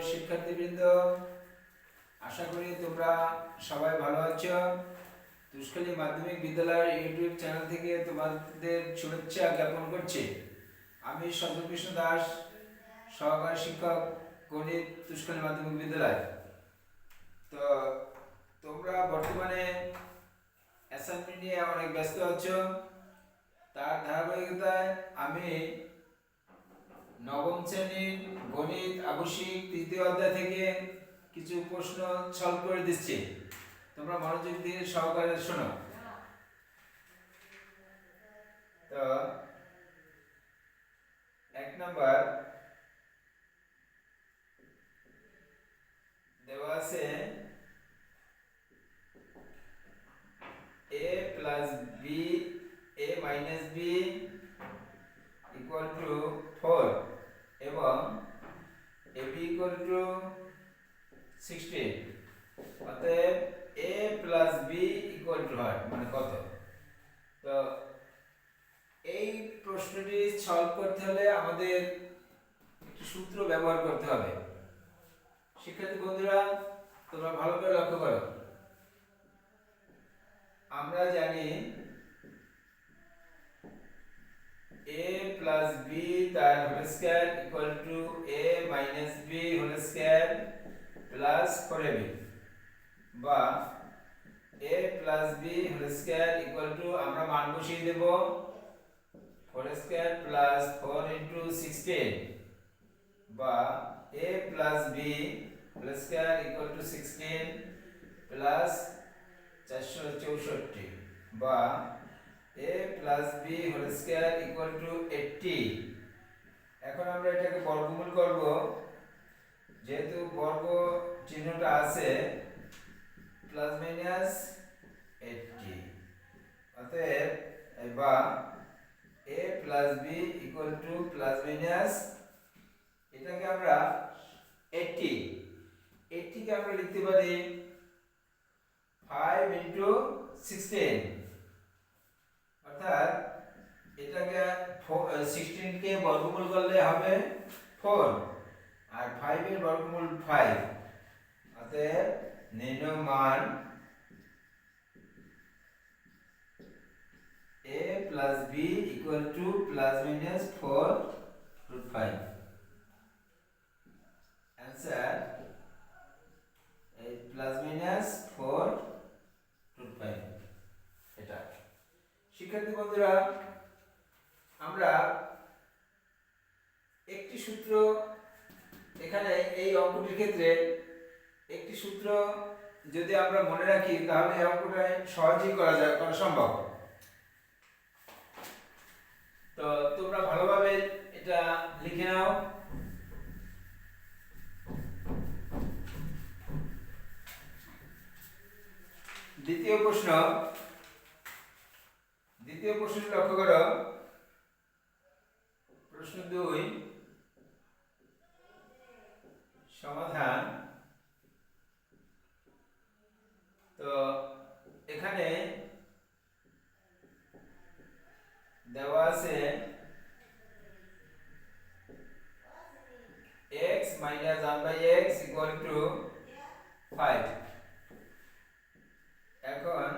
শিক্ষার্থীবৃন্দ, আশা করি তোমরা সবাই ভালো আছো। তুষখালী মাধ্যমিক বিদ্যালয়ের ইউটিউব চ্যানেল থেকে তোমাদের শুভেচ্ছা জ্ঞাপন করছি। আমি সন্তোষকৃষ্ণ দাস, সহকারী শিক্ষক, গণিত, তুষখালী মাধ্যমিক বিদ্যালয়। তো তোমরা বর্তমানে অ্যাসাইনমেন্ট নিয়ে অনেক ব্যস্ত আছো। তার ধারাবাহিকতায় আমি নবম শ্রেণীর গণিত আবশ্যিক তৃতীয় অধ্যায় থেকে কিছু প্রশ্ন সলভ করে দিচ্ছি। তোমরা মনোযোগ দিয়ে সহকারে শোনো। তো 1 নাম্বার দেওয়া আছে a plus b a minus b equal to 4 এবং ab equal to 16। অতএব a plus b equal to হয় মানে কত? তো এই প্রশ্নটি সলভ করতে হলে আমাদের একটি সূত্র ব্যবহার করতে হবে। শিক্ষার্থী বন্ধুরা, তোমরা ভালো করে লক্ষ্য করো। আমরা জানি a plus b তার whole square equal to a minus b whole square plus 4ab, বা a plus b whole square equal to আমরা মান বসিয়ে দেব 4 স্কয়ার প্লাস 4 ইনটু 16, বা a plus b whole square equal to 16 plus 464, বা a plus b whole square equal to 80। এখন আমরা এটাকে বর্গমূল করব। যেহেতু বর্গ চিহ্নটা আছে, প্লাস মাইনাস 80, অতএব বা a plus b equal to plus minus, এটাকে আমরা 80 কে আমরা লিখতে পারি 5 ইনটু 16, অর্থাৎ এটাকে 16 কে বর্গমূল করলে হবে 4 আর 5 এর বর্গমূল 5। অতএব নির্ণয় মান a plus b equal to plus minus 4 root 5। answer plus minus 4 root 5। এটা শিক্ষার্থী বন্ধুরা, আমরা একটি সূত্র এখানে এই অঙ্কটির ক্ষেত্রে একটি সূত্র যদি আমরা মনে রাখি তাহলে এই অঙ্কটা সহজেই করা সম্ভব। তো তোমরা ভালোভাবে এটা লিখে নাও। দ্বিতীয় প্রশ্ন লক্ষ্য করো। প্রশ্ন 2 সমাধান। তো এখানে দেওয়া আছে x minus 1/x equal to 5। এখন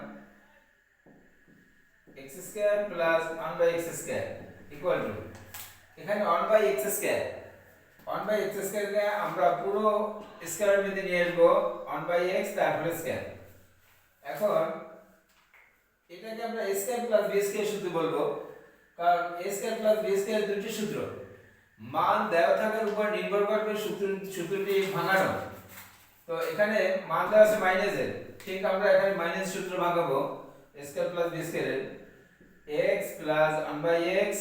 x square plus 1/x square equal to, এখানে 1/x square কে আমরা পুরো স্কয়ারের মধ্যে নিয়ে আসব 1/x তার হোল স্কয়ার। এখন এটাকে আমরা a square plus b square সূত্র বলবো, কারণ a square plus b square দুটি সূত্র, মান দেওয়া থাকার উপর নির্ভর করবে সূত্রটি ভাঙানো। তো এখানে মান দেওয়া আছে মাইনাসের, ঠিক আমরা এখানে মাইনাস সূত্র ভাঙাবো a স্কয়ার প্লাস b স্কয়ারের x plus 1/x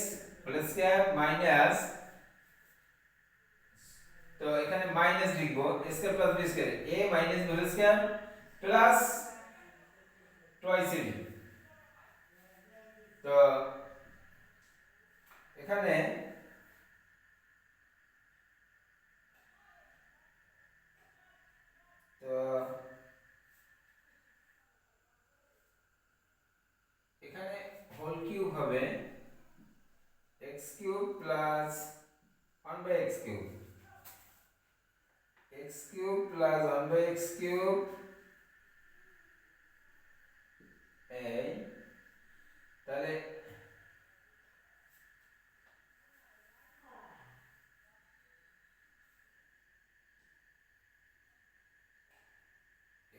whole square minus, তো এখানে মাইনাস লিখবো a square plus b square a minus b whole square plus twice ab। তো এখানে হোল কিউব হবে x cube plus 1/x cube, x cube plus 1/x cube এই তাহলে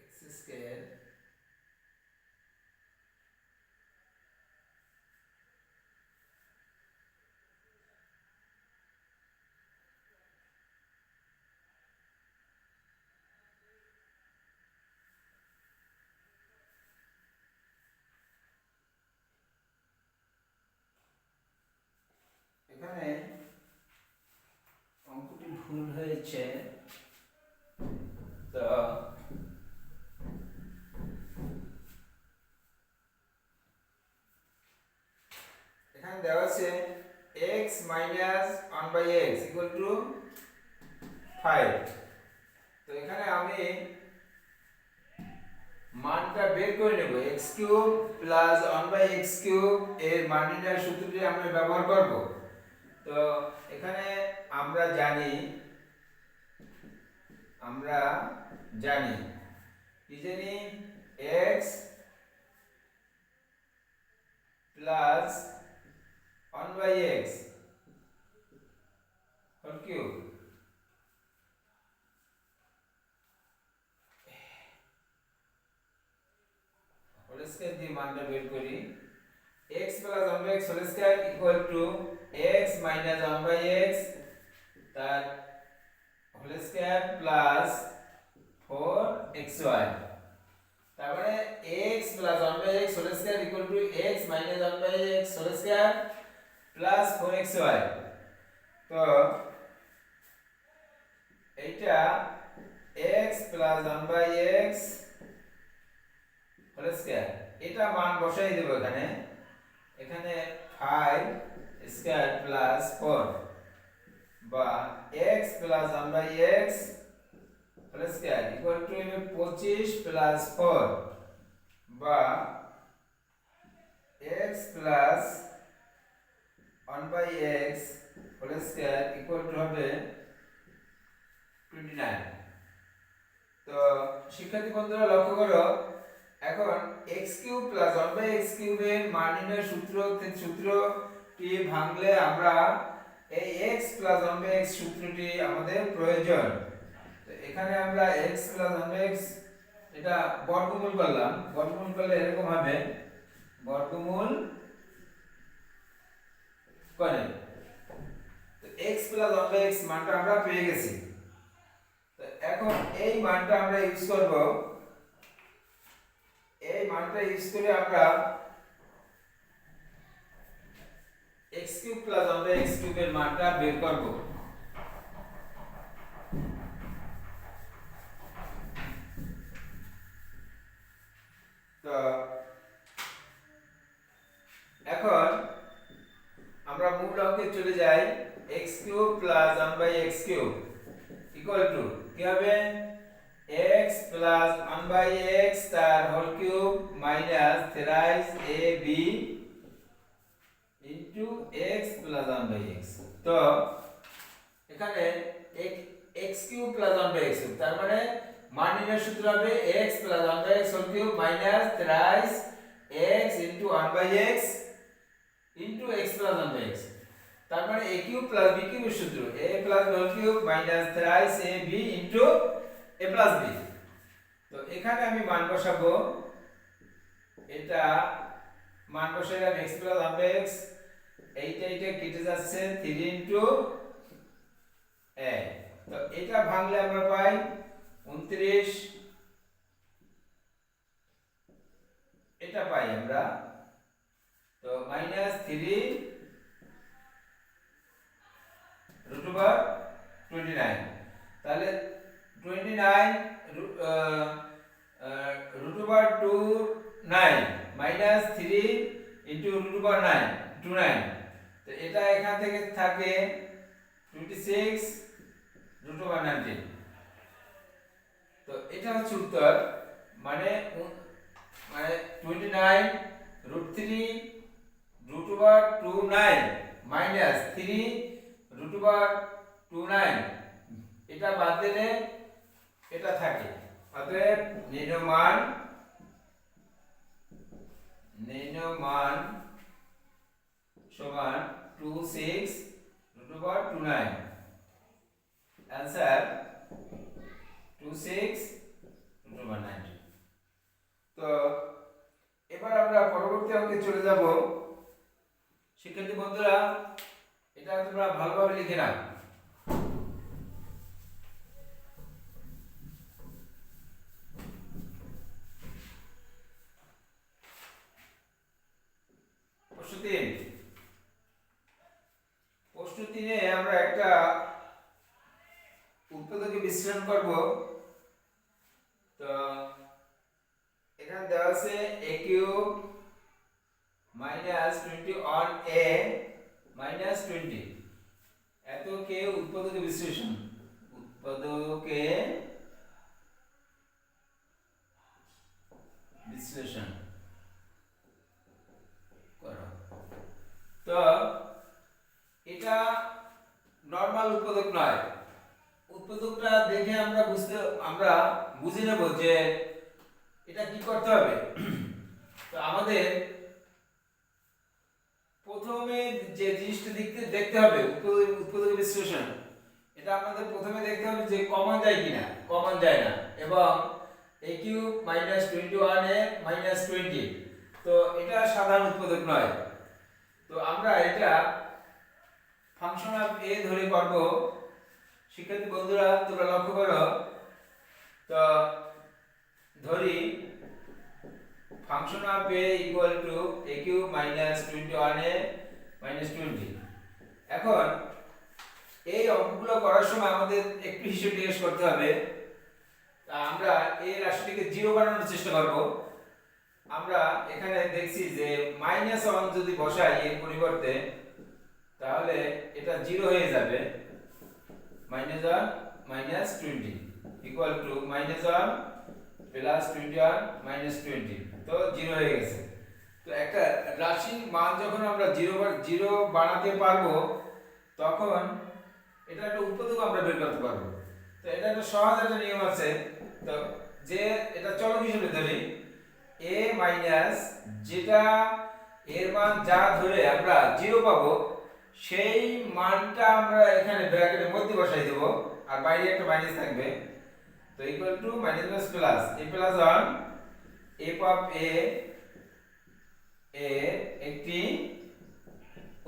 x square এখানে অঙ্কটি ভুল হয়েছে তো এখানে দেওয়া আছে x minus 1/x equal to 5 তো এখানে আমি মানটা বের করে নেব x cube plus 1/x cube এর মান নির্ণয়ের সূত্রটি আমরা ব্যবহার করব তো এখানে আমরা জানি কি জানি x plus 1/x whole cube whole square দিয়ে মানটা বের করি x plus 1/x whole square equal to x minus 1/x তার হোল স্কয়ার প্লাস 4xy তারপরে x plus 1/x whole square equal to x minus 1/x whole square plus 4xy তো এইটা x plus 1/x whole square এটা মান বসাই দেব এখানে 5 square plus 4 বা x plus 1/x whole square equal to 25 plus 4 বা x plus 1/x whole square equal to হবে 29 তো শিক্ষার্থী বন্ধুরা লক্ষ্য করো এখন x কিউব প্লাস 1/x কিউবের মান নির্ণয়ের সূত্রটি ভাঙলে আমরা এই x প্লাস 1/x সূত্রটি আমাদের প্রয়োজন তো এখানে আমরা x প্লাস 1/x এটা বর্গমূল করলাম বর্গমূল করলে এরকম হবে বর্গমূল করে তো x প্লাস 1/x মানটা আমরা পেয়ে গেছি তো এখন এই মানটা আমরা ইউজ করব এই মানটা ইউজ করে আমরা x কিউব প্লাস 1/x কিউবের মানটা বের করব তো এখন আমরা মূল অঙ্কে চলে যাই x cube plus 1/x cube equal to কি হবে x প্লাস 1/x তার whole cube minus thrice ab into x plus 1/x তো এখানে x কিউব প্লাস 1/x তার মানে মান নির্ণয়ের সূত্র হবে x plus 1/x whole cube minus thrice x into 1/x into x plus 1/x তার মানে a কিউব প্লাস b কিউবের সূত্র a plus b whole cube minus thrice ab into a plus b তো এখানে আমি মান বসাবো এটা মান বসাইলাম x প্লাস 1/x এইটা কেটে যাচ্ছে 3 ইনটু a তো এটা ভাঙলে আমরা পাই 29 এটা পাই আমরা তো মাইনাস 3 রুট ওভার 29 তাহলে 29 root over 29 minus 3 into root over 9 29 তো এটা এখান থেকে থাকে 26 রুট ওভার 19 তো এটা হচ্ছে উত্তর মানে 29 root 3 root over 29 minus 3 root over 29 এটা বাদ দিলে এটা থাকে। অতএব নিম্ন মান সমান 26 √29। आंसर 26 √90। তো এবার আমরা পরবর্তী অঙ্কে চলে যাব। শিক্ষার্থী বন্ধুরা, এটা তোমরা ভালোভাবে লিখে নাও। প্রশ্ন 3 আমরা একটা উৎপাদকে বিশ্লেষণ করব। তো এখানে দেওয়া আছে a কিউব - 20 on a - 20 এতকে উৎপাদকে বিশ্লেষণ করো। তো এটা নরমাল উৎপাদক নয়। উৎপাদকটা দেখে আমরা বুঝে নেব যে এটা কি করতে হবে। তো আমাদের প্রথমে যে জিনিসটা দেখতে হবে উৎপাদক বিশ্লেষণ, এটা আমাদের প্রথমে দেখতে হবে যে কমন যায় কিনা। কমন যায় না, এবং a কিউব - 21a - 20, তো এটা সাধারণ উৎপাদক নয়। তো আমরা এটা ফাংশন অফ a ধরে করব। শিক্ষার্থী বন্ধুরা, তোমরা লক্ষ্য করো। তো ধরি function of a equal to a cube - 21a - 20। এখন এই অঙ্কগুলো করার সময় আমাদের একটু হিসাব নিকাশ করতে হবে। আমরা এই রাশিটিকে 0 বানানোর চেষ্টা করব। আমরা এখানে দেখছি যে -1 যদি বসাই এর পরিবর্তে, তাহলে এটা 0 হয়ে যাবে। -1 - 20 ইকুয়াল টু -1 + 21 - 20, তো 0 হয়ে গেছে। তো একটা রাশির মান যখন আমরা 0 বানাতে পারবো, তখন এটা একটা উৎপাদক আমরা বের করতে পারবো। তো এটা একটা সহজ একটা নিয়ম আছে। তো যে এটা চলক হিসেবে ধরি a মাইনাস যেটা এর মান যা ধরে আমরা 0 পাবো, সেই মানটা আমরা এখানে ব্র্যাকেটের মধ্যে বসাই দেব, আর বাইরে একটা মাইনাস থাকবে। তো equal to minus plus a plus 1 f of a একটি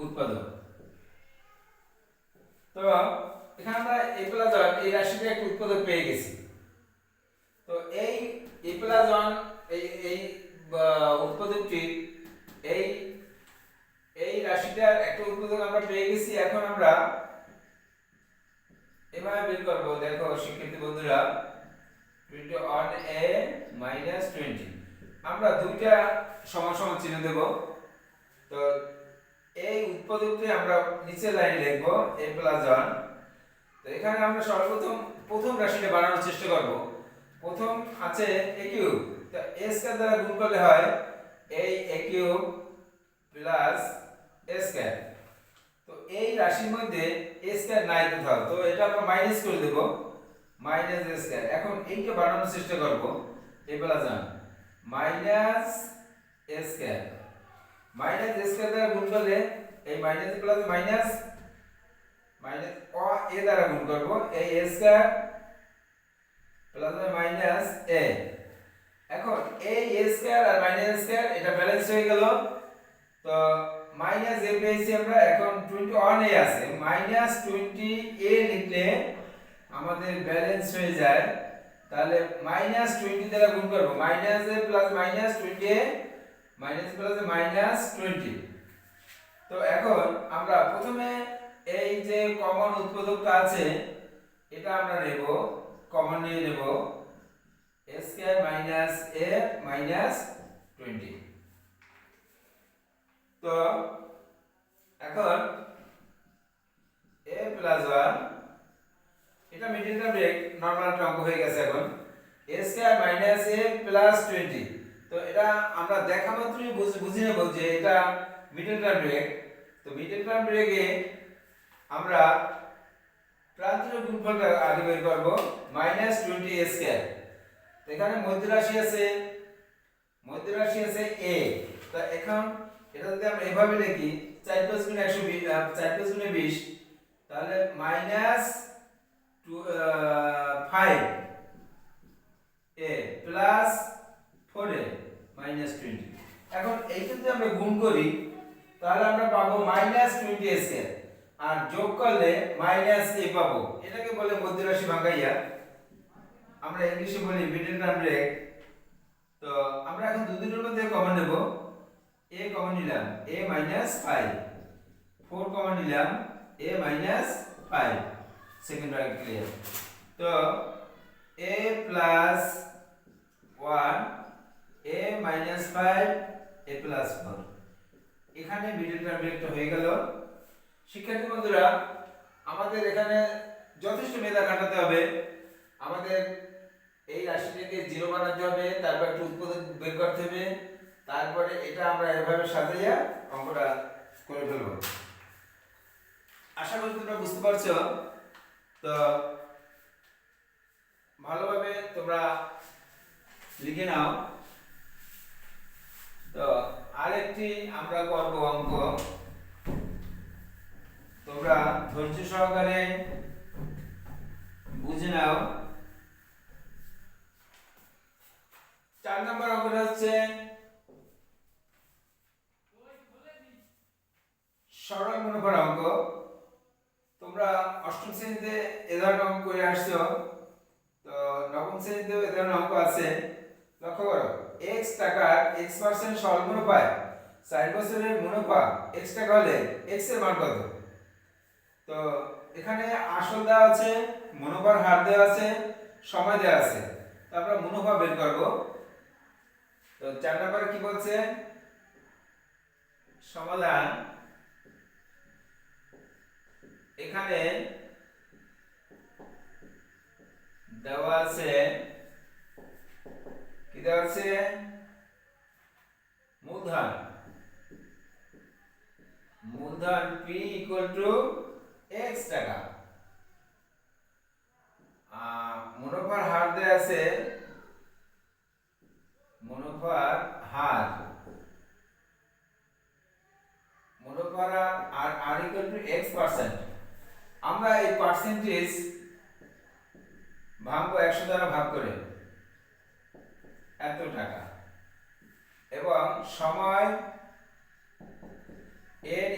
উৎপাদক। তো এখানে আমরা a প্লাস 1 এই রাশিটা একটা উৎপাদক পেয়ে গেছি। তো এই a প্লাস 1 এই উৎপাদকটি এই রাশিটার একটা উৎপাদক আমরা পেয়ে গেছি। এখন আমরা এভাবে বের করব। দেখো শিক্ষার্থী বন্ধুরা, 20 on a - 20 আমরা দুইটা সমান সমান চিহ্ন দেব। তো এই উৎপাদকটি আমরা নিচের লাইনে লিখব a প্লাস 1। তো এখানে আমরা সর্বপ্রথম প্রথম রাশিটা বানানোর চেষ্টা করব। প্রথম আছে a কিউব, তো a স্কয়ার দ্বারা গুণ করলে হয় এই a cube plus a square. তো এই রাশির মধ্যে a স্কয়ার নাই কোথাও, তো এটা আমরা মাইনাস করে দেব, মাইনাস a স্কয়ার। এখন এইটা বানানোর চেষ্টা করব a plus 1 minus a square. Minus a square দ্বারা গুণ করলে এই minus plus minus minus a দ্বারা গুণ করব এই a square plus minus a। এখন এই a স্কয়ার আর মাইনাস a স্কয়ার এটা ব্যালেন্স হয়ে গেল। তো মাইনাস a পেয়েছি আমরা। এখন 21a আছে, মাইনাস 20a লিখলে আমাদের ব্যালেন্স হয়ে যায়। তাহলে মাইনাস 20 দ্বারা গুণ করব, minus a plus minus 20a minus plus minus 20। তো এখন আমরা প্রথমে এই যে কমন উৎপাদকটা আছে এটা আমরা নেব, কমন নিয়ে নেব a square minus a minus 20। তো এখন a প্লাস 1 এটা মিডল টার্ম নরমাল অঙ্ক হয়ে গেছে। এখন a square minus a plus 20, তো এটা আমরা দেখা মাত্রই বুঝে নেব যে এটা মিডল টার্ম ব্রেক। তো মিডল টার্ম ব্রেকে আমরা প্রান্তীয় গুণফলটা আগে বের করব -20 স্কয়ার। এখানে মধ্যরাশি আছে a। তো এখন এটা যদি আমরা এভাবে লিখি 4 + 120 4 + 20 তাহলে -5 a প্লাস 4a -20। এখন এইটা যদি আমরা গুণ করি তাহলে আমরা পাবো -20 স্কয়ার, আর যোগ করলে -a পাবো। এটাকে বলে মধ্যরাশি ভাঙাইয়া, আমরা ইংলিশে বলি মিডল টার্ম ব্রেক। তো আমরা এখন দুটোর মধ্যে কমন নেব। a কমন নিলাম, a -5, 4 কমন নিলাম, a -5, সেকেন্ড ব্র্যাকেট ক্লিয়ার। তো a + 1 a - 5 a + 4, এখানে মিডল টার্ম ব্রেকটা হয়ে গেল। শিক্ষার্থী বন্ধুরা, আমাদের এখানে যথেষ্ট মেধা খাটাতে হবে। আমাদের এই রাশিটাকে 0 বানাতে হবে, তারপর একটু উৎপাদক বের করতে হবে, তারপরে এটা আমরা এভাবে সাজাইয়া অঙ্কটা করে ফেলব। আশা করি তোমরা বুঝতে পারছো। তো ভালোভাবে তোমরা লিখে নাও। তো আরেকটি আমরা করব অঙ্ক, তোমরা ধৈর্য সহকারে বুঝে নাও। 4 নম্বর অঙ্কটা হচ্ছে সরল মুনাফার অঙ্ক। তোমরা অষ্টম শ্রেণীতে এ ধরনের অঙ্ক করে আসছো, তো নবম শ্রেণীতেও এ ধরনের অঙ্ক আছে। লক্ষ্য করো, x টাকার x% সরল মুনাফায় 4 বছরের মুনাফা x টাকা হলে x এর মান কত? তো এখানে আসল দেওয়া আছে, মুনাফার হার দেওয়া আছে, সময় দেওয়া আছে। তো আমরা মুনাফা বের করব। তো 4 নম্বরে কি বলছে? সমাধান। এখানে দেওয়া আছে, কি দেওয়া আছে? মূলধন p = x টাকা। মুনাফার হার দেওয়া আছে, মুনাফার হার r = x%। আমরা এই পার্সেন্টেজ ভাঙবো 100 দ্বারা ভাগ করে, এত টাকা। এবং সময় n =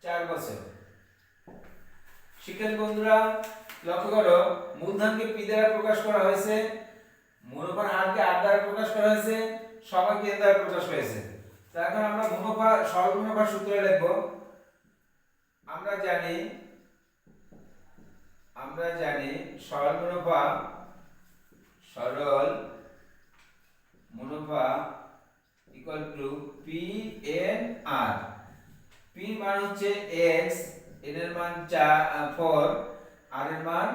4 বছর। শিক্ষার্থী বন্ধুরা, লক্ষ্য করো, মূলধনকে p দ্বারা প্রকাশ করা হয়েছে, মুনাফার হারকে r দ্বারা প্রকাশ করা হয়েছে, সময়কে n দ্বারা প্রকাশ হয়েছে। তো এখন আমরা মুনাফা, সরল মুনাফার সূত্র লিখব। আমরা জানি সরল মুনাফা = p/n/r। p মান হচ্ছে x, n এর মান 4, r এর মান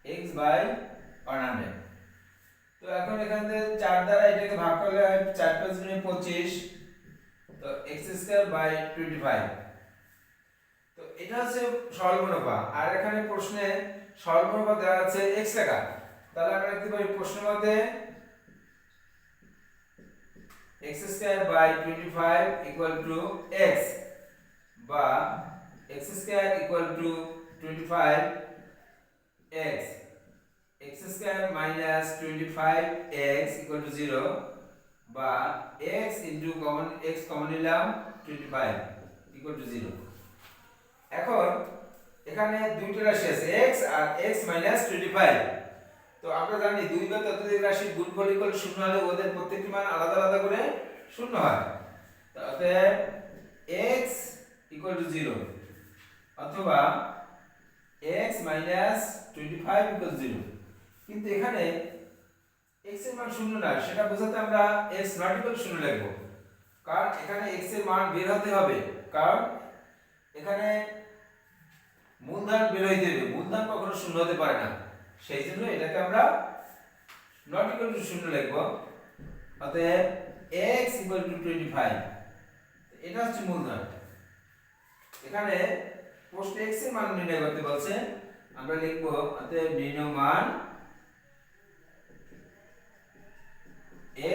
x/100। তো এখন এখান থেকে 4 দ্বারা এটাকে ভাগ করলে হয় 4 + 25, তো x²/25। তো এটা হচ্ছে সরল মুনাফা। আর এখানে প্রশ্নে সরল মুনাফা দেওয়া আছে x টাকা। তাহলে আমরা লিখতে পারি প্রশ্নের মধ্যে x²/25 = x, বা x² = 25x, x² - 25x = 0, বা x কমন নিলাম 25 = 0। এখন এখানে দুইটা রাশি আছে, x আর x - 25। তো আমরা জানি দুই বা ততোধিক রাশির গুণফল = 0 হলে ওদের প্রত্যেকটি মান আলাদা আলাদা করে 0 হয়। তাহলে x = 0 অথবা x - 25 = 0। কিন্তু এখানে x এর মান 0 না, সেটা বোঝাতে আমরা x ≠ 0 লিখব। কারণ এখানে x এর মান বের হতে হবে, কারণ এখানে মূলধন বের হইতে হবে, মূলধন কখনো 0 হতে পারে না। সেই জন্য এটাকে আমরা ≠ 0 লিখব। অতএব x = 25, এটা হচ্ছে মূলধন। এখানে পোস্ট x এর মান নির্ণয় করতে বলছে আমরা লিখব অতএব নির্ণয় মান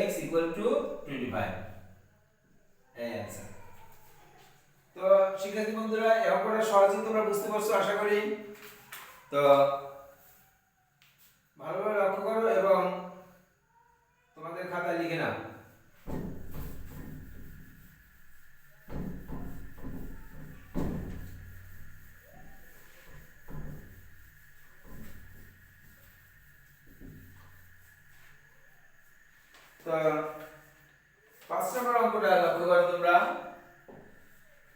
x = 25 এই आंसर। তো শিক্ষার্থী বন্ধুরা এই অঙ্কটা সহজেই তোমরা বুঝতে পারছো আশা করি। তো ভালোভাবে লক্ষ্য করো এবং তোমাদের খাতায় লিখে নাও। তো 5 নম্বর অঙ্কটা লক্ষ্য করো তোমরা।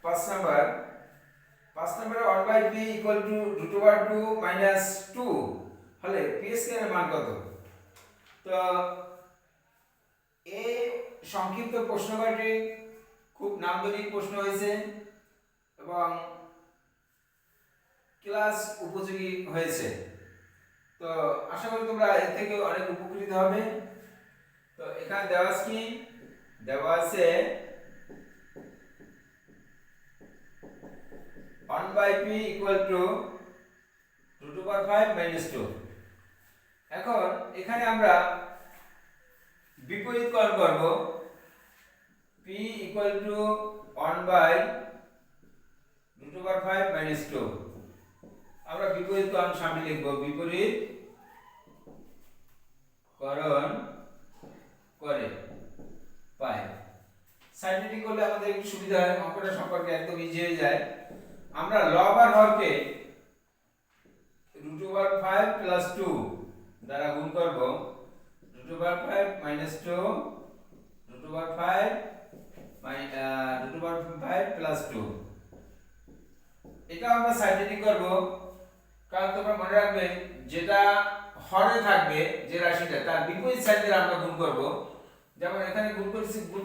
5 নম্বরে 1/b √2 - 2 হলে p² এর মান কত? তো এই সংক্ষিপ্ত প্রশ্নটি খুব নান্দনিক প্রশ্ন হয়েছে এবং ক্লাস উপযোগী হয়েছে। তো আশা করি তোমরা এর থেকে অনেক উপকৃত হবে। তো এখানে দেওয়া আছে কি? দেওয়া আছে 1/p = √5 - 2। এখন এখানে আমরা বিপরীতকরণ করব। p = 1/√5 - 2। আমরা বিপরীতকরণ সামনে লিখব, বিপরীতকরণ করে পাই। সাইডেটিং করলে আমাদের একটু সুবিধা হয়, অঙ্কটা সম্পর্কে একদম ইজি হয়ে যায়। আমরা লব আর হরকে √5 + 2 দ্বারা গুণ করব। √5 - 2 √5 + 2 এটা আমরা সাইডেটিং করব। কারণ তোমরা মনে রাখবে যেটা হরে থাকবে যে রাশিটা তার বিপরীত সাইডে আমরা গুণ করব। যেমন এখানে গুণ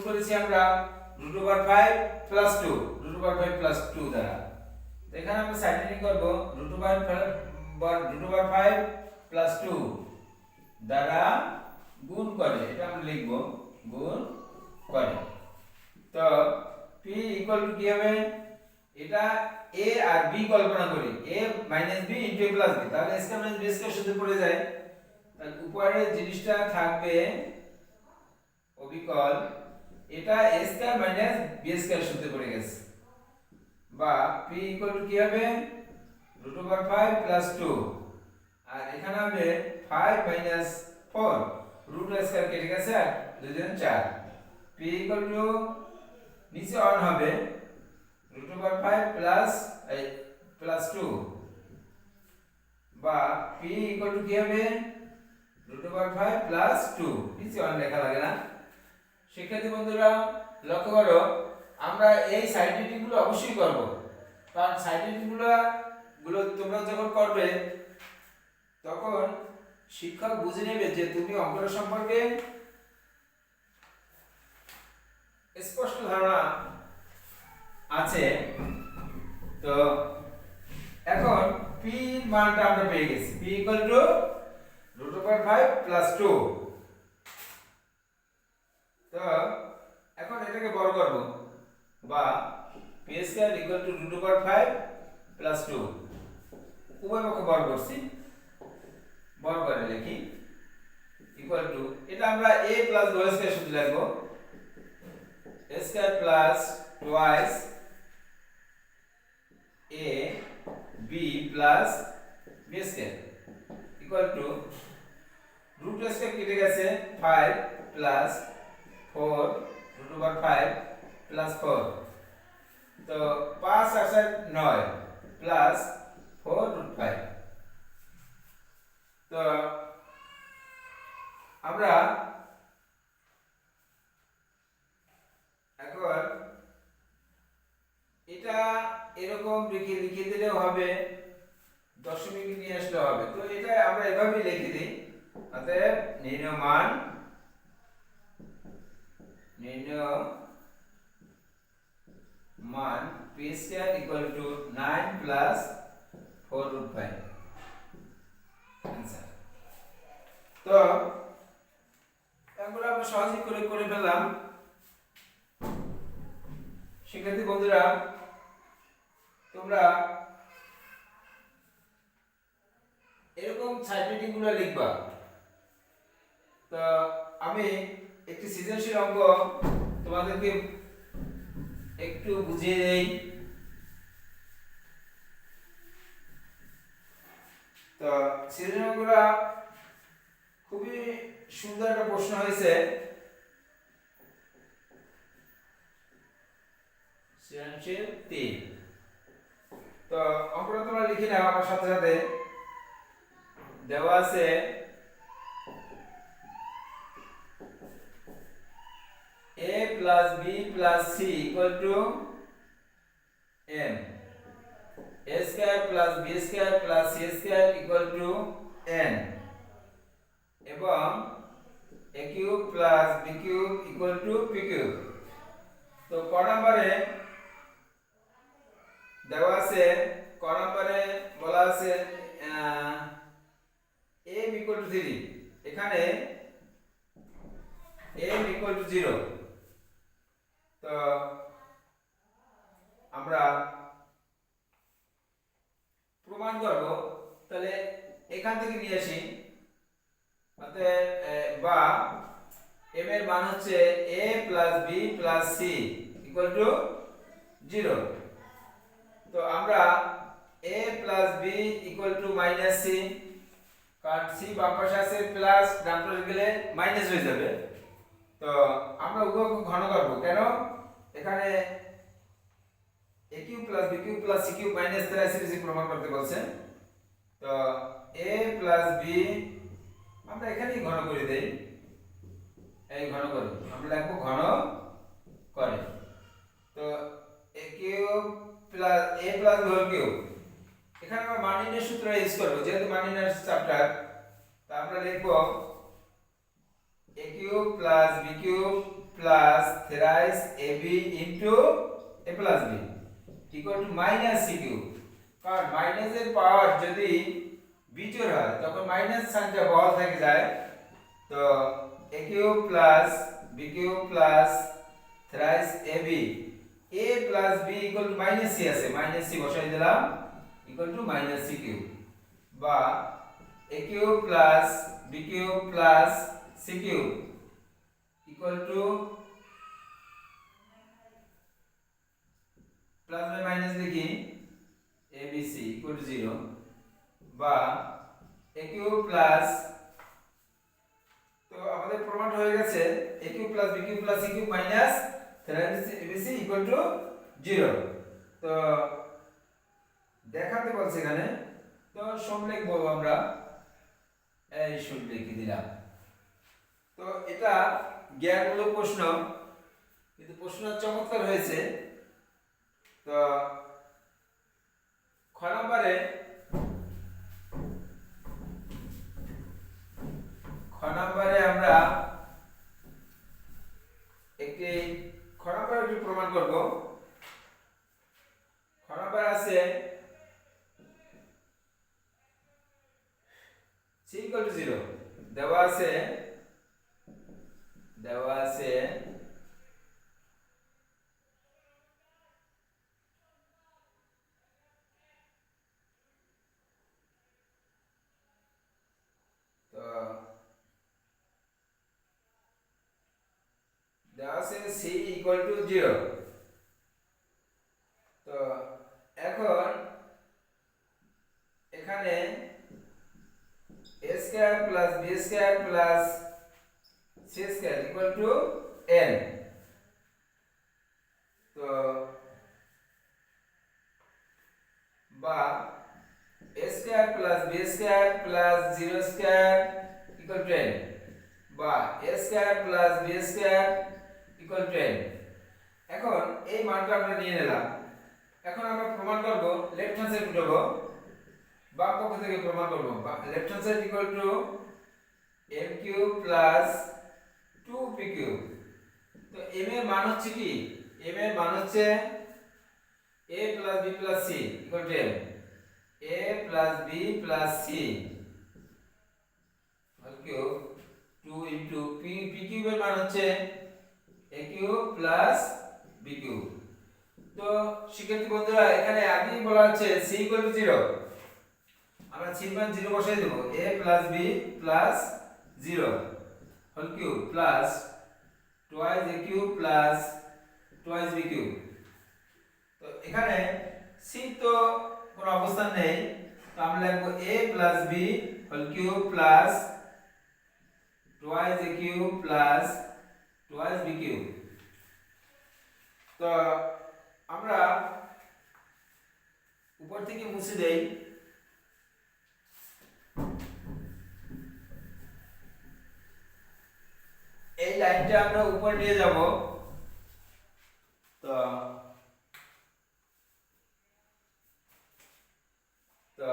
করেছি আমরা √5 + 2 √5 + 2 দ্বারা। এখানে আমরা সাইডেটিং করব √5 + 2 দ্বারা গুণ করে, এটা আমরা লিখব গুণ করে। তো p = কি হবে? এটা a আর b কল্পনা করি, a - b * a + b, তাহলে a² - b² সূত্রে পড়ে যায়। তাহলে উপরে জিনিসটা থাকবে অবিকল, এটা a² - b² সূত্রে পড়ে গেছে। বা p = কি হবে? √5 + 2 আর এখানে হবে 5 - 4 √² কেটে গেছে আর 2 × 4। p = নিচে 1 হবে √5 + 2 বা p = কি হবে? √5 + 2, নিচে 1 লেখা লাগে না। শিক্ষার্থী বন্ধুরা লক্ষ্য করো, আমরা এই সাইডেটিং গুলো অবশ্যই করব। কারণ সাইডেটিং গুলো তোমরা যখন করবে তখন শিক্ষক বুঝে নেবে যে তুমি অঙ্কটা সম্পর্কে স্পষ্ট ধারণা আছে। তো এখন p এর মানটা আমরা পেয়ে গেছি, p = √5 + 2। তো এখন এটাকে বড় করব বা p² = √5 + 2 উভয় পক্ষ বড় করছি, বড় করে লিখি ইকুয়াল টু, এটা আমরা a + b² সূত্রে লিখব, a² + twice a b + b² equal to √² কেটে গেছে 5 + 4 √5 + 4। তো 5 আর 9 + 4 √5। তো আমরা এখন এটা এরকম লিখে দিলেও হবে, দশমিক নিয়ে আসলে হবে। তো এটা আমরা এভাবে লিখে দিই, অতএব নির্ণয় মান p² = 9 + 4 √5 आंसर। তো এগুলো আমরা সহজেই করে ফেললাম। শিক্ষার্থী বন্ধুরা তোমরা এরকম সাইড গুলো লিখবা। তো আমি একটি সৃজনশীল অঙ্ক তোমাদেরকে একটু বুঝিয়ে দেই। তো সৃজনশীল অঙ্কটা খুবই সুন্দর একটা প্রশ্ন হয়েছে। সৃজনশীল 3। তো অঙ্কটা তোমরা লিখে নাও আমার সাথে সাথে। দেওয়া আছে a plus b plus c equal to m, a square plus b square plus c square equal to n, এবং a cube plus b cube equal to p cube। তো ক নম্বরে দেওয়া আছে, ক নম্বরে বলা আছে m equal to 3, এখানে m equal to 0। তো আমরা প্রমাণ করব, তাহলে এখান থেকে নিয়ে আসি। বা m এর মান হচ্ছে a plus b plus c equal to 0। তো আমরা a plus b equal to minus c, কারণ c বাম পাশে আছে প্লাস, ডান পাশে গেলে মাইনাস হয়ে যাবে। তো আমরা উভয়কে ঘন করব। কেন? এখানে a cube plus b cube plus c cube minus 83 প্রমাণ করতে বলছেন। তো a প্লাস b আমরা এখানেই ঘন করে দেই। এই ঘন করে আমরা লিখব ঘন করে। তো a cube plus a plus b whole cube, এখানে আমরা মান নির্ণয়ের সূত্র ইউজ করব, যেহেতু মান নির্ণয়ের চ্যাপ্টার। তো আমরা লিখব a cube plus b cube plus thrice ab into a plus b equal to minus c cube. কারণ মাইনাসের পাওয়ার যদি বিজোড় হয় তখন মাইনাস সাইনটা বহাল থেকে যায়। তো a cube plus b cube plus thrice ab, a plus b equal to minus c আছে, মাইনাস c বসাই দিলাম equal to minus c cube. বা a cube plus b cube plus c cube equal to plus by minus লিখি abc equal to 0। বা a cube plus, তো আমাদের প্রমাণ হয়ে গেছে a cube plus b cube plus c cube minus 3abc equal to 0। তো দেখাতে বলছে এখানে। তো সব লিখব আমরা, এই সব লিখে দিলাম। তো এটা জ্ঞানমূলক প্রশ্ন, কিন্তু প্রশ্ন চমৎকার হয়েছে। তো খ নম্বরে আমরা একটি প্রমাণ করব। খ নম্বরে আছে c equal to 0, দেওয়া আছে c equal to 0। তো এখন এখানে a square plus b square plus c square equal two n। তো বা a square plus b square plus 0 square equal two n, বা a square plus b square equal two n। এখন এই মানটা আমরা নিয়ে নিলাম। এখন আমরা প্রমাণ করব, লেফট হ্যান্ড সাইড উঠাবো, বাম পক্ষ থেকে প্রমাণ করব। Left hand side equal to m cube plus 2p cube. তো m এর মান হচ্ছে কি? m এর মান হচ্ছে a plus b plus c equal to m, a plus b plus c whole cube 2 into p cube এর মান হচ্ছে a cube plus b cube. তো শিক্ষার্থী বন্ধুরা, এখানে আগেই বলা হচ্ছে c ইকুয়াল টু 0। আমরা সি মান 0 বসাই দেব a plus b plus 0 whole cube plus twice a cube plus twice b cube. তো এখানে সি তো কোনো অবস্থান নেই, তো আমরা লিখব a plus b whole cube plus twice a cube plus twice b cube. তো আমরা উপর থেকে মুছে দেই, এই লাইনটা আমরা উপর নিয়ে যাব। তো তো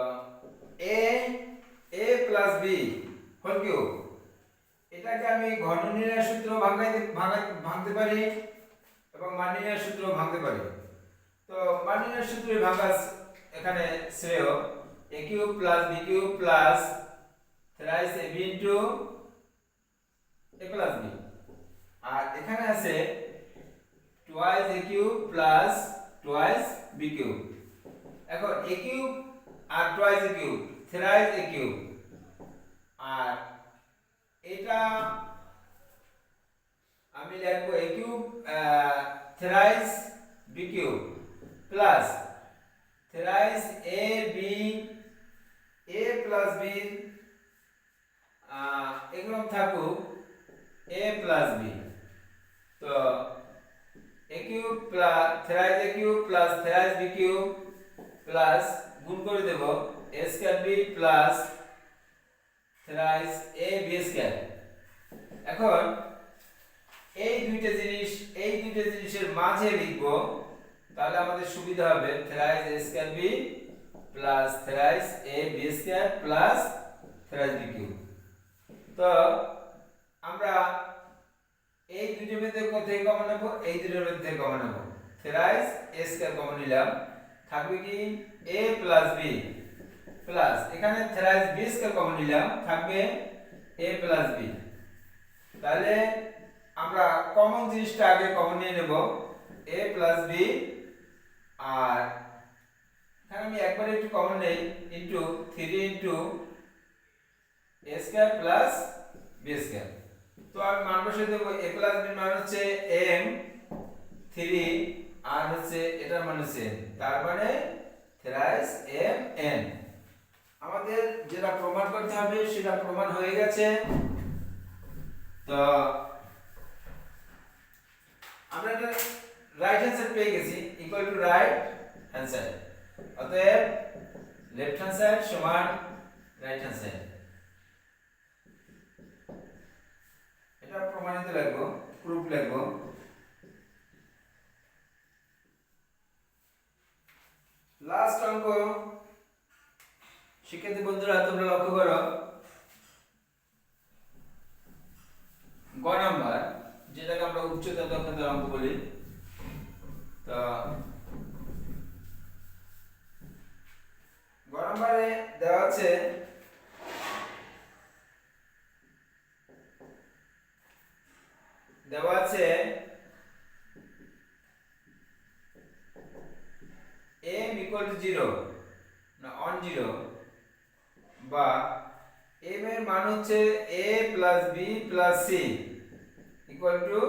a plus b whole cube, এটাকে আমি ঘন নির্ণয়ের সূত্র ভাঙতে পারি এবং মান নির্ণয়ের সূত্র ভাঙতে পারি। তো মান নির্ণয়ের সূত্রে ভাঙা এখানে শ্রেয় a cube plus b cube plus thrice ab into a plus b, আর এখানে আছে twice a cube plus twice b cube. এখন a কিউব আর twice a cube thrice a cube, আর এটা আমি লিখব a cube thrice b cube plus thrice a b a plus b এগুলো থাকুক a প্লাস b। তো a cube plus thrice a cube plus thrice b cube plus গুণ করে দেব a square b plus thrice a b square. এখন এই দুইটা জিনিসের মাঝে লিখব, তাহলে আমাদের সুবিধা হবে thrice a square b plus thrice a b square plus thrice b cube. তো আমরা এই দুইটার মধ্যে কোথায় কমন নেব, এই দুইটার মধ্যে কমন নেব, থ্রাইস a স্কয়ার কমন নিলাম, থাকবে কি a প্লাস b প্লাস এখানে থ্রাইস b স্কয়ার কমন নিলাম, থাকবে a প্লাস b। তাহলে আমরা কমন জিনিসটা আগে কমন নিয়ে নেব a প্লাস b, আর এখানে আমি একবার একটু কমন নেই into 3 into a square plus b square. তো আমি মান বসিয়ে দেব a প্লাস b মান হচ্ছে m 3 আর হচ্ছে এটার মান হচ্ছে n, তার মানে থ্রাইস m n। আমাদের যেটা প্রমাণ করতে হবে সেটা প্রমাণ হয়ে গেছে। তো আমরা এটা রাইট হ্যান্ড সাইড পেয়ে গেছি, equal to right hand side, অতএব লেফট হ্যান্ড সাইড সমান রাইট হ্যান্ড সাইড। এটা প্রমাণিত লিখব, প্রুফ লিখব। লাস্ট অঙ্ক শিক্ষার্থী বন্ধুরা তোমরা লক্ষ্য করো, গ নাম্বার, যেটাকে আমরা উচ্চতর দক্ষতার অঙ্ক বলি। তো গ নাম্বারে দেওয়া আছে m equal to 0 না অন 0, বা m এর মান হচ্ছে a plus b plus c equal to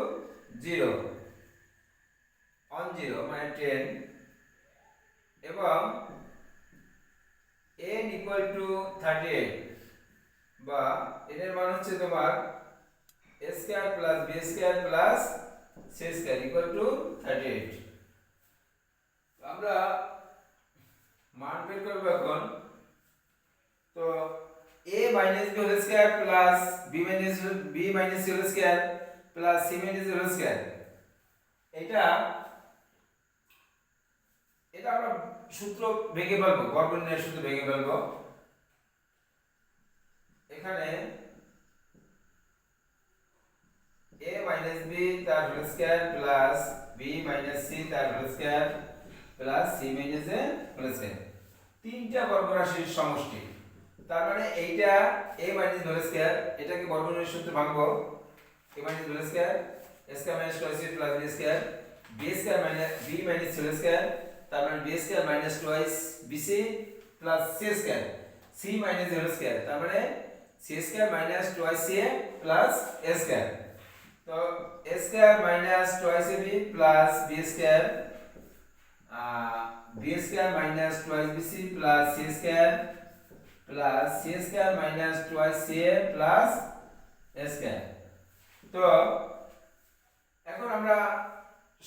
0 on 0 মানে 10, এবং n equal to 38, বা n এর মান হচ্ছে তোমার a square plus b square plus c square equal to 38। আমরা মান বের করব এখন। তো a minus b whole square plus b minus c whole square plus c minus c whole square, এটা আমরা সূত্র ভেঙে ফেলবো, বর্গনির্ণয়ের সূত্র ভেঙে ফেলবো। এখানে a minus b তার whole square plus b minus c তার whole square plus c minus a whole square, তিনটা বর্গরাশির সমষ্টি। তার মানে এইটা a minus হোল স্কয়ার, এটাকে বর্গনির্ণয়ের সূত্রে ভাঙবো, a minus whole square a square minus 2ac plus b square, b square minus b minus c whole square, তার মানে b square minus 2ac bc plus c square, c c minus a square, তার মানে c square minus 2ac plus a square. তো a square minus 2ac plus b square, b square minus 2bc plus c square plus c square minus 2ca plus a square. তো এখন আমরা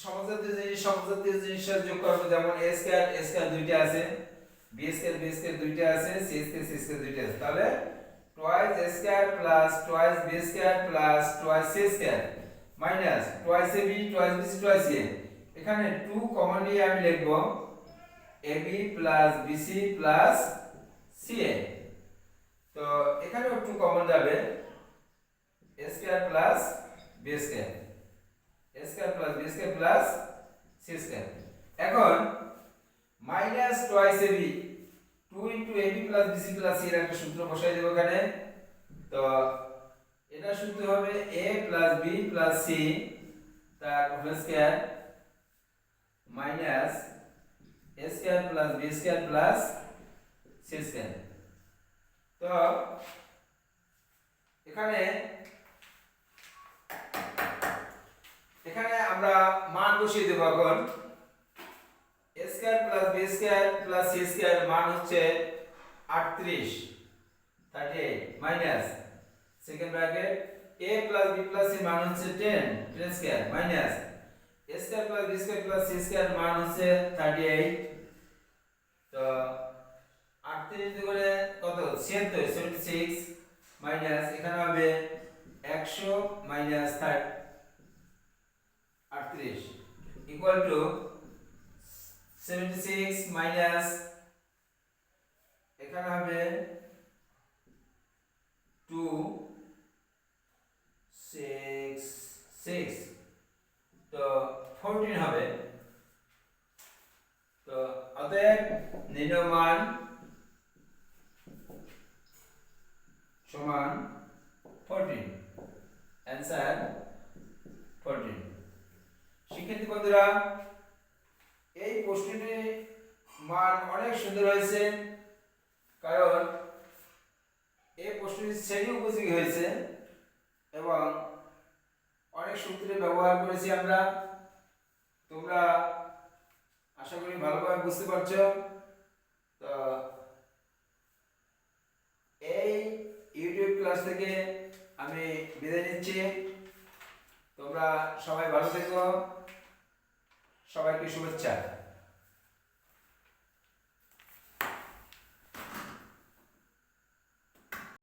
সমজাতীয় জিনিসের যোগ করব, যেমন a স্কয়ার দুইটা আছে, b স্কয়ার দুইটা আছে, c স্কয়ার দুইটা আছে, তাহলে twice a square plus twice b square plus twice c square minus twice ab twice bc twice a। এখানে 2 কমন নিয়ে আমি লিখব ab plus bc plus ca। তো এখানেও 2 কমন যাবে, a square plus b square, a square plus b square plus c square. এখন minus twice ab 2 into ab plus bc plus c এর একটা সূত্র বসাই দেব এখানে। তো এটা সূত্র হবে a plus b plus c তার whole square minus a square plus b square plus c square. তো এখানে আমরা মান বসিয়ে দেব। এখন a square plus b square plus c square মান হচ্ছে 38 minus second bracket a plus b plus c মান হচ্ছে 10 square minus a square plus b square plus c square মান হচ্ছে 38। তো 38 করে কত 76 মাইনাস এখানে হবে 100 মাইনাস 38 ইকুয়াল টু 76 মাইনাস এখানে হবে 266, তো 14 হবে। তো অতএব নির্ণয় মান সমান 14, অ্যানসার 14। শিক্ষার্থী বন্ধুরা, এই প্রশ্নটির মান অনেক সুন্দর হয়েছে, কারণ এই প্রশ্নটি শ্রেণী উপযোগী হয়েছে এবং অনেক সূত্রে ব্যবহার করেছি আমরা। তোমরা আশা করি ভালোভাবে বুঝতে পারছো। তো এই ইউটিউব ক্লাস থেকে আমি বিদায় নিচ্ছি। তোমরা সবাই ভালো থেকো, সবাইকে শুভেচ্ছা।